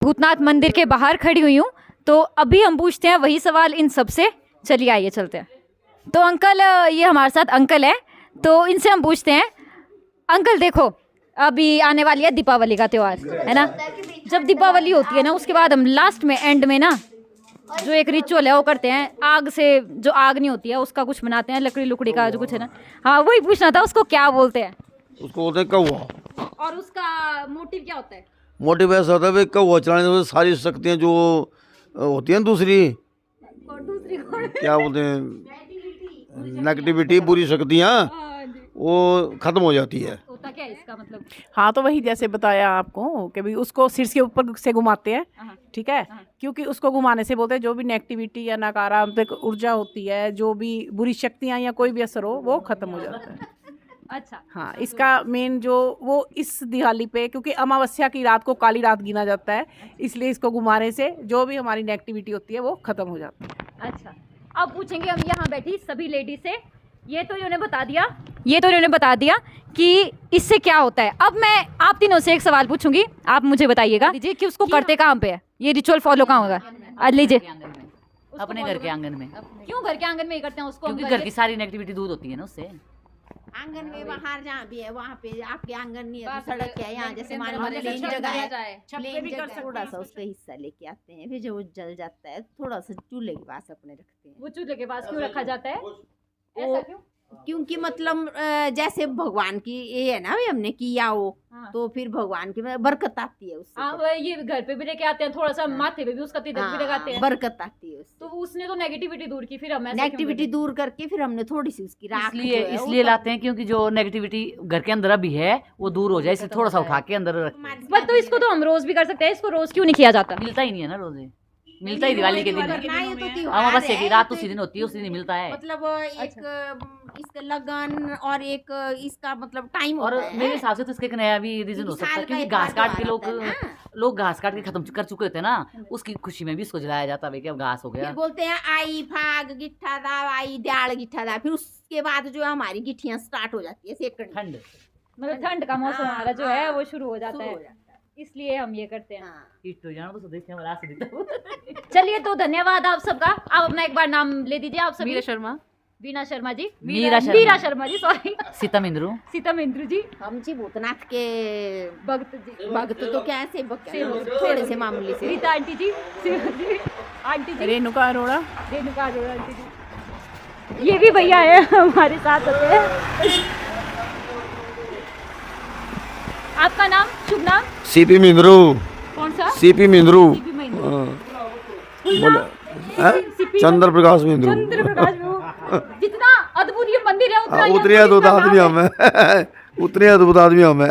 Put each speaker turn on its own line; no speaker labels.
भूतनाथ मंदिर के बाहर खड़ी हुई हूँ, तो अभी हम पूछते हैं वही सवाल इन सब से। चलिए आइए चलते हैं। तो अंकल, ये हमारे साथ अंकल है, तो इनसे हम पूछते हैं। अंकल देखो, अभी आने वाली है दीपावली का त्यौहार, है ना। जब दीपावली होती है ना, उसके बाद हम लास्ट में एंड में ना जो एक रिचुअल है वो करते हैं। आग से, जो आग नहीं होती है उसका कुछ बनाते हैं, लकड़ी लुकड़ी का जो कुछ है ना। हाँ, वही पूछना था, उसको क्या बोलते हैं?
उसको बोलते हैं कौवा।
और उसका मोटिव क्या होता है?
मोटिव ऐसा होता है भाई, कौवा चलाने से सारी शक्तियाँ जो होती हैं दूसरी क्या बोलते हैं, नेगेटिविटी, बुरी शक्तियाँ, वो खत्म हो जाती है।
होता क्या है इसका मतलब?
हाँ, तो वही जैसे बताया आपको कि भाई उसको सिर के ऊपर से घुमाते हैं, ठीक है। क्योंकि उसको घुमाने से बोलते हैं जो भी नेगेटिविटी या नकारात्मक ऊर्जा होती है, जो भी बुरी शक्तियाँ या कोई भी असर हो, वो खत्म हो जाता है।
अच्छा।
हाँ, इसका मेन जो वो इस दिवाली पे, क्योंकि अमावस्या की रात को काली रात गिना जाता है, इसलिए इसको घुमाने से जो भी हमारी नेगेटिविटी होती है वो खत्म हो जाती है।
अच्छा, अब पूछेंगे हम यहाँ बैठी सभी लेडी से। ये तो इन्होंने बता दिया कि इससे क्या होता है। अब मैं आप तीनों से एक सवाल पूछूंगी, आप मुझे बताइएगा दीजिए कि उसको करते कहाँ पे है, ये रिचुअल फॉलो कहाँ होगा। लीजिए।
अपने घर के आंगन में।
क्यों घर के आंगन में ही करते हैं उसको?
क्योंकि घर की सारी नेगेटिविटी दूर होती है ना उससे।
आंगन में बाहर जहाँ भी है वहाँ पे, आपके आंगन नहीं है तो सड़क है, यहाँ जैसे मान
हमारे
लो प्लेन
छत
जगह
पे
है,
जाए,
प्लेन जगह थोड़ा सा उसका हिस्सा लेके आते हैं, फिर जब वो जल जाता है थोड़ा सा चूल्हे के पास अपने रखते हैं।
वो चूल्हे के पास क्यों रखा जाता है? ऐसा क्यों?
क्योंकि मतलब जैसे भगवान की ये है ना, भी हमने किया हो
हाँ।
तो फिर भगवान की बरकत आती है उससे।
हाँ, वो ये घर पे भी लेके आते हैं, थोड़ा सा माथे पे भी उसका तिलक भी लगाते हैं,
बरकत आती है उससे।
तो उसने तो नेगेटिविटी दूर की, फिर हम ऐसा क्यों
नेगेटिविटी दूर करके फिर हमने थोड़ी सी उसकी राख
इसलिए लाते हैं क्योंकि जो नेगेटिविटी घर के अंदर अभी है वो दूर हो जाए, इसलिए थोड़ा सा उठा के अंदर रखते
पर तो इसको तो हम रोज भी कर सकते हैं, इसको रोज क्यों नहीं किया जाता?
मिलता ही नहीं है ना रोजे, मिलता ही दिवाली के दिन है। अमावस्या की रात उसी दिन होती है, उसी दिन मिलता है।
मतलब एक इसका लगन और एक इसका मतलब टाइम
और
होता है।
मेरे हिसाब से तो इसका एक नया भी रीजन हो सकता है, क्योंकि घास काट के लोग घास काट के खत्म कर चुके होते हैं ना, उसकी खुशी में भी इसको जलाया जाता है कि अब घास हो गया।
फिर बोलते हैं आई फाग गिट्ठा दा, आई दयाल गिट्ठा दा, फिर उसके बाद जो हमारी गिट्ठियां स्टार्ट हो जाती है सेकंड।
ठंड,
मतलब ठंड का मौसम हमारा जो है वो शुरू हो जाता है, इसलिए हम ये करते हैं।
हीट हो जाना तो देखते हैं रात से।
चलिए, तो धन्यवाद आप सबका। आप अपना एक बार नाम ले दीजिए। आप सभी। वीणा शर्मा जी, मीरा शर्मा जी, सॉरी,
सीतम इंद्रू
जी,
हम जी भूतनाथ के
भक्त जी,
भक्त तो क्या है, सेवक थोड़े से मामूली से।
रीता आंटी जी, आंटी जी,
रेणुका अरोड़ा
आंटी जी, ये भी भैया है हमारे साथ होते हैं। आपका नाम, शुभ नाम?
सीपी मिंद्रू।
कौन सा?
सीपी मिंद्रू।
CP
चंद्र प्रकाश मिंद्रू।
जितना अद्भुत ये मंदिर है उतना
उतने अद्भुत आदमी हमें उतने अद्भुत आदमी हमें